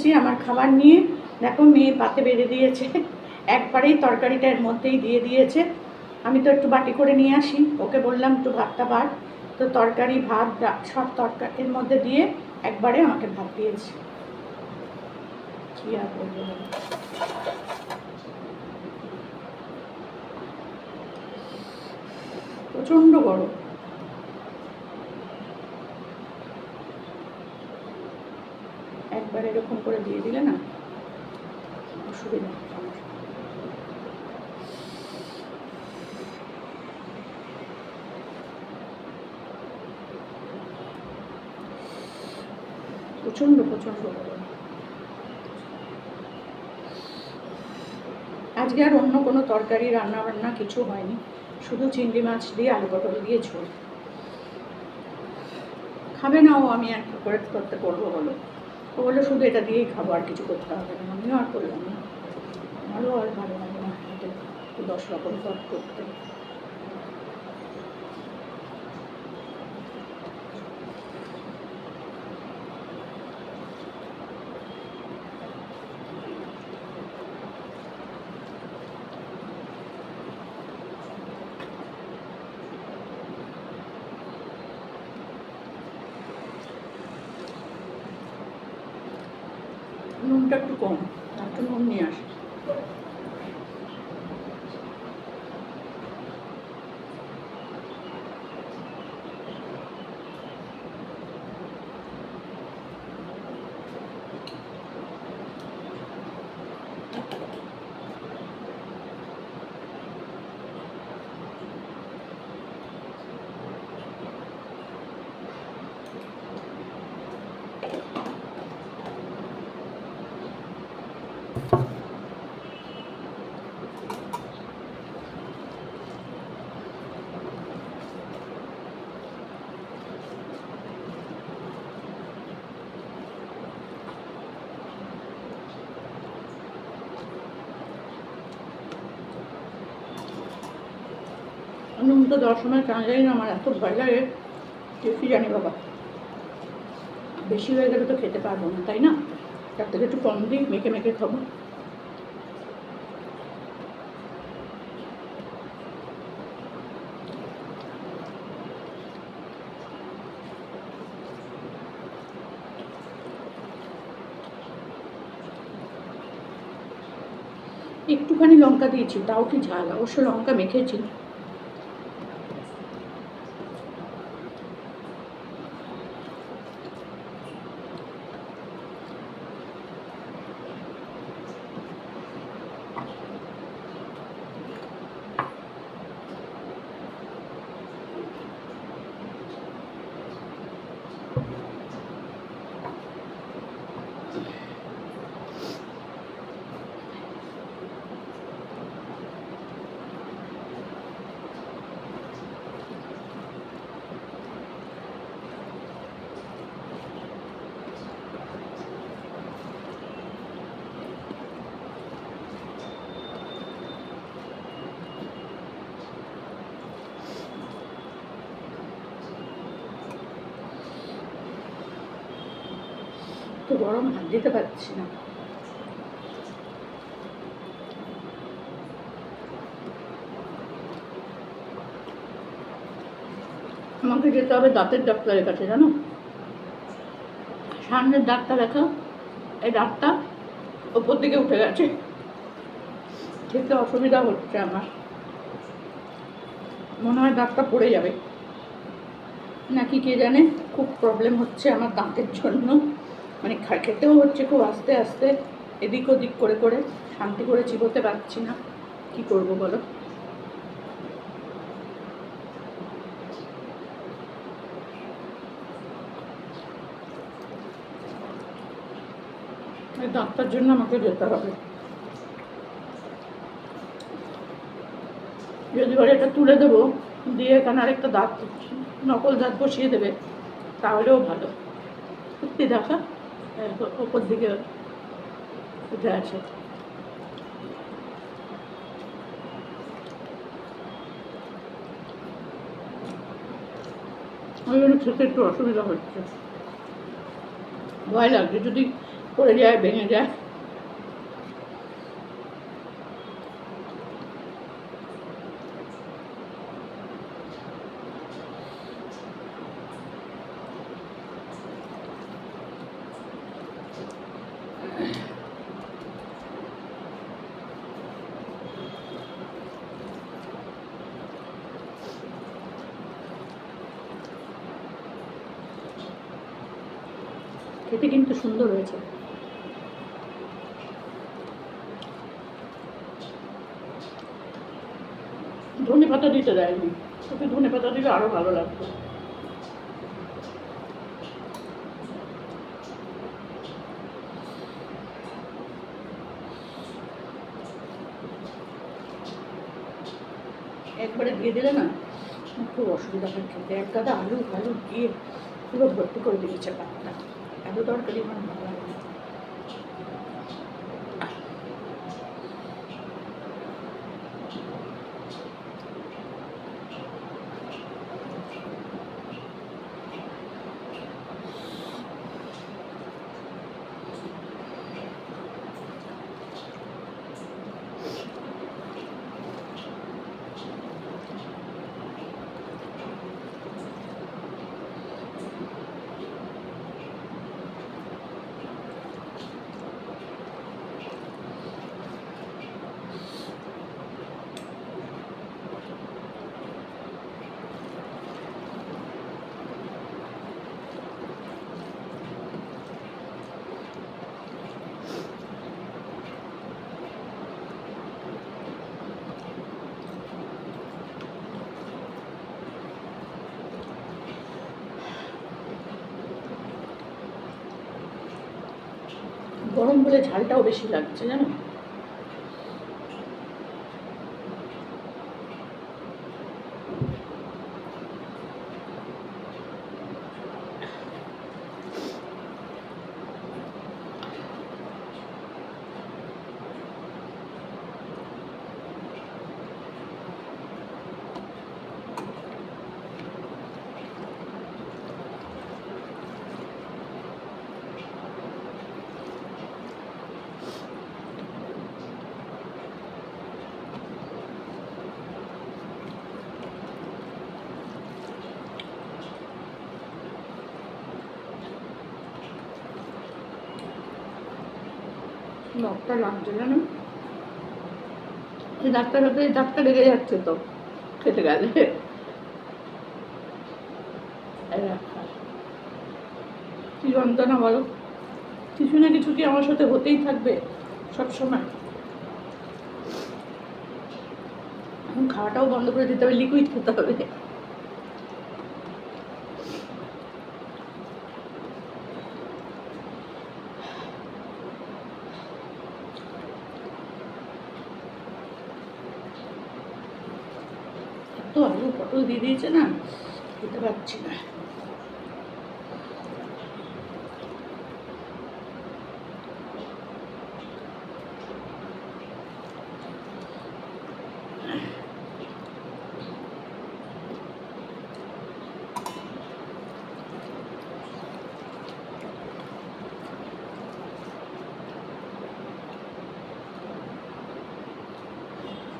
এসেছি আমার খাবার নিয়ে। দেখো মেয়ে পাতে বেড়ে দিয়েছে, একবারেই তরকারিটা এর মধ্যেই দিয়ে দিয়েছে। আমি তো একটু বাটি করে নিয়ে আসি, ওকে বললাম একটু ভাতটা বাড়, তো তরকারি ভাত সব তরকারি এর মধ্যে দিয়ে একবারে আমাকে ভাত দিয়েছে। কি আর বলবো, প্রচণ্ড গরম। একবার এরকম করে দিয়ে দিলে না অসুবিধা। প্রচণ্ড প্রচণ্ড গরম। আজকে আর অন্য কোনো তরকারি রান্না বান্না কিছু হয়নি, শুধু চিংড়ি মাছ দিয়ে আলু পটল দিয়ে ঝোল। খাবে না ও, আমি আর কি করে করতে করবো বলো। ও বললো শুধু এটা দিয়েই খাবো, আর কিছু করতে হবে না। আমিও আর করলাম না, আমারও আর ভালো লাগে না 10 রকম পদ করতে। নুনটা একটু কম, একটু নুন নিয়ে আসি। নুন তো দেওয়ার সময় কেন জানি না আমার এত ভয় লাগে, কি জানি বাবা। বেশি হয়ে গেলে তো খেতে পারবো না, তাই না? তার থেকে একটু কম দিই, মেখে মেখে খাবো। একটুখানি লঙ্কা দিয়েছি, তাও কি ঝাল, অবশ্য লঙ্কা মেখেছি। তো গরম, হাত দিতে পারছি না। আমাকে যেতে হবে দাঁতের ডাক্তারের কাছে, জানো? সামনের দাঁতটা দেখো, এই দাঁতটা ওপর দিকে উঠে গেছে, খেতে অসুবিধা হচ্ছে আমার। মনে হয় দাঁতটা পড়ে যাবে নাকি কে জানে। খুব প্রবলেম হচ্ছে আমার দাঁতের জন্য, মানে খেতেও হচ্ছে খুব আস্তে আস্তে, এদিক ওদিক করে করে, শান্তি করে চিবোতে পারছি না। কি করব বলো? এই দাঁতটার জন্য আমাকে যেতে হবে। যদি বলে এটা তুলে দেবো, দিয়ে এখানে আরেকটা দাঁত, নকল দাঁত বসিয়ে দেবে, তাহলেও ভালো। সত্যি দেখা ওপর দিকে উঠে আছে। ওই জন্য খেতে একটু অসুবিধা হচ্ছে, ভয় লাগছে। যদি পড়ে যায়, ভেঙে যায়। খেতে কিন্তু সুন্দর হয়েছে। ধনে পাতা দিতে দেয়নি, ওকে ধনে পাতা দিলে আরো ভালো লাগতো। একবারে দিয়ে দিলে না খুব অসুবিধা হয় খেতে। এক গাদা আলু আলু দিয়ে পুরো ভর্তি করে দিয়েছে পাতটা। এত তরকারি আমার ভালো লাগে না। গরম বলে ঝালটাও বেশি লাগছে জানো। নখটা লাগছে জানো। এই ডাক্তার হতে ডাক্তার লেগে যাচ্ছে তো খেতে গেলে। কি যন্ত্রণা বলো, কিছু না কিছু কি আমার সাথে হতেই থাকবে সব সময়। এখন খাওয়াটাও বন্ধ করে দিতে হবে, লিকুইড খেতে হবে। এত আলু পটল দিয়ে দিয়েছে না, খেতে পারছি না।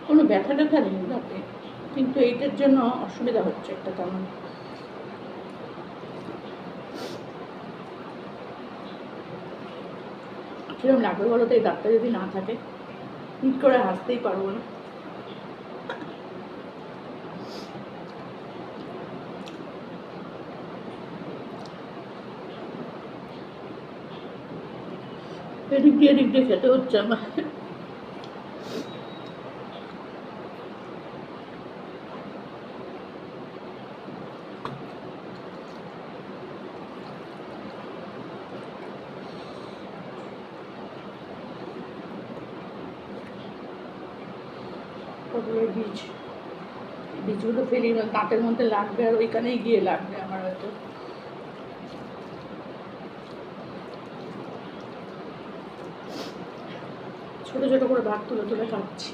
কোনো ব্যথা ট্যাথা নেই দাঁতে, কিন্তু এইটার জন্য অসুবিধা হচ্ছে একটা তেমন। কিরম লাগবে বলো তো এই দাঁতটা যদি না থাকে, হিট করে হাসতেই পারবো না। এদিক দিয়ে খেতে হচ্ছে আমার। পটলের বীজগুলো ফেলি না, দাঁতের মধ্যে লাগবে আর ওইখানেই গিয়ে লাগবে আমার হয়তো। ছোট ছোট করে ভাত তুলে তুলে খাচ্ছি।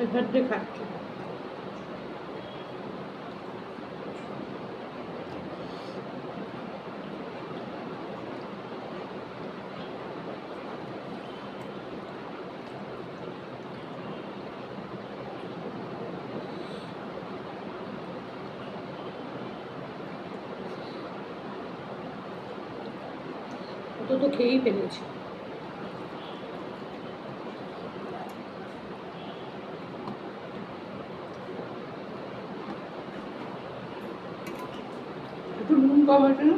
এবার দিয়ে খাচ্ছি। ওটা তো খেয়েই ফেলেছি। একটু নুন কম আছে না?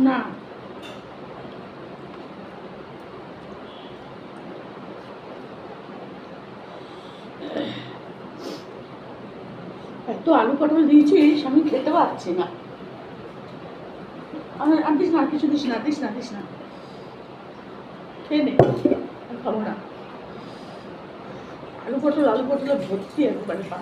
না, এত আলু পটল দিয়েছিস আমি খেতে পারছি না। আর দিস না, কিছু দিস না, দিস না, দিস না, খেয়ে নে, খাবো না। আলু পটল ভর্তি একবারে পা।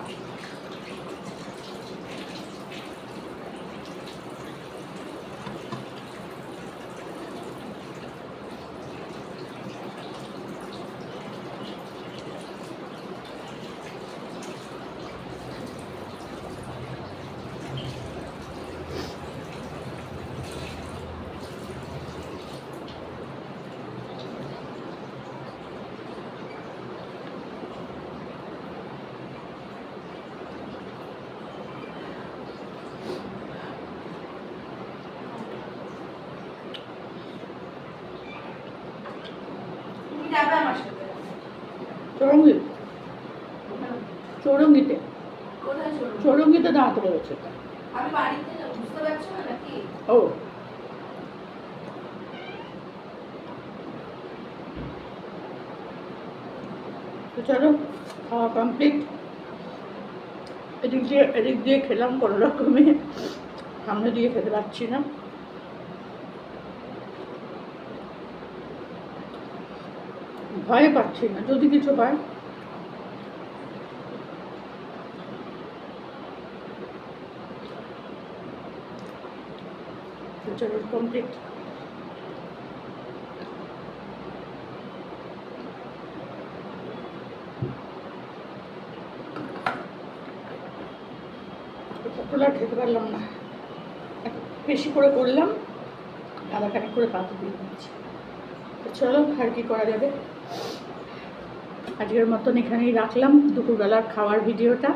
চৌরঙ্গিতে চৌরঙ্গিতে দাঁড়াতে রয়েছে। ও তো চলো, খাওয়া কমপ্লিট। এদিক দিয়ে খেলাম কোনো রকমে, সামনে দিয়ে খেতে পারছি না। ভয় পাচ্ছি না যদি কিছু হয়। চলো কমপ্লিট। পটল আর খেতে পারলাম না, বেশি করে করলাম, আধাখানি করে পাতে দিয়ে দিচ্ছি। চলো আর কি করা যাবে, আজকের মতন এখানেই রাখলাম দুপুরবেলার খাওয়ার ভিডিওটা।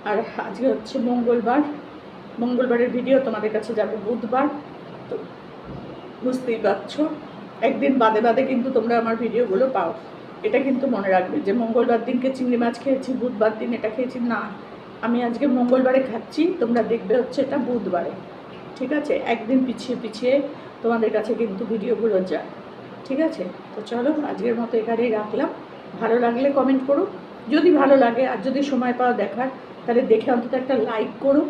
আর আজকে হচ্ছে মঙ্গলবারের ভিডিও তোমাদের কাছে যাবে বুধবার, তো বুঝতেই পারছো একদিন বাদে বাদে কিন্তু তোমরা আমার ভিডিওগুলো পাও। এটা কিন্তু মনে রাখবে যে মঙ্গলবার দিনকে চিংড়ি মাছ খেয়েছি, বুধবার দিন এটা খেয়েছি না, আমি আজকে মঙ্গলবারে খাচ্ছি, তোমরা দেখবে হচ্ছে এটা বুধবারে। ঠিক আছে, একদিন পিছিয়ে পিছিয়ে তোমাদের কাছে কিন্তু ভিডিওগুলো যায়। ঠিক আছে, তো চলো আজকের মতো এখানেই রাখলাম। ভালো লাগলে কমেন্ট করো, যদি ভালো লাগে, আর যদি সময় পাও দেখার তাহলে দেখে অন্তত একটা লাইক করো।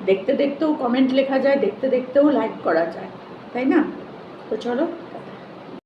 দেখতে দেখতেও কমেন্ট লেখা যায়, দেখতে দেখতেও লাইক করা যায়, তাই না? তো চলো